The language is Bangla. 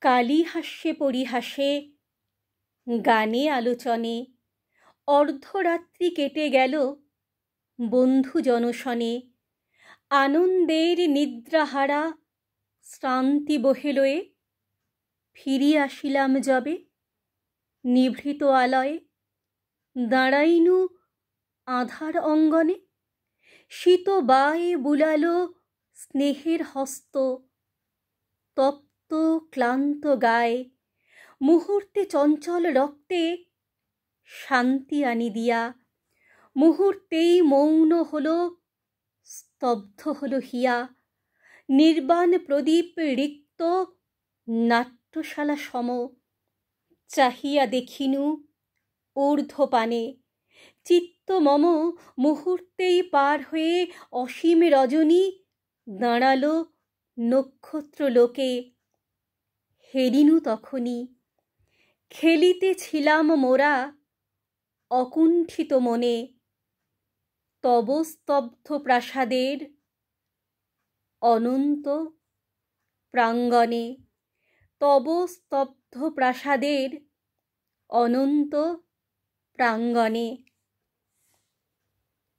কালী হাস্যে পরিহাসে, গানে আলোচনে অর্ধরাত্রি কেটে গেল বন্ধু জনশনে। আনন্দের নিদ্রাহারা শ্রান্তি বহে লয়ে, ফিরিয়া আসিলাম যবে নিভৃত আলয়ে। দাঁড়াইনু আঁধার অঙ্গনে, শীত বায়ে বুলালো স্নেহের হস্ত। তপ্ত ক্লান্ত গায়ে মুহূর্তে চঞ্চল রক্তে শান্তি আনি দিয়া, মুহূর্তেই মৌন হলো, স্তব্ধ হলো হিয়া। নির্বাণ প্রদীপ রিক্ত নাট্যশালা সম, চাহিয়া দেখিনু ঊর্ধ্বপানে। চিত্ত মম মুহূর্তেই পার হয়ে অসীম রজনী দাঁড়ালো নক্ষত্র লোকে। হেরিনু তখনই, খেলিতেছিলাম মোরা অকুণ্ঠিত মনে। তব স্তব্ধ প্রাসাদের অনন্ত প্রাঙ্গণে, তব স্তব্ধ প্রাসাদের অনন্ত প্রাঙ্গণে।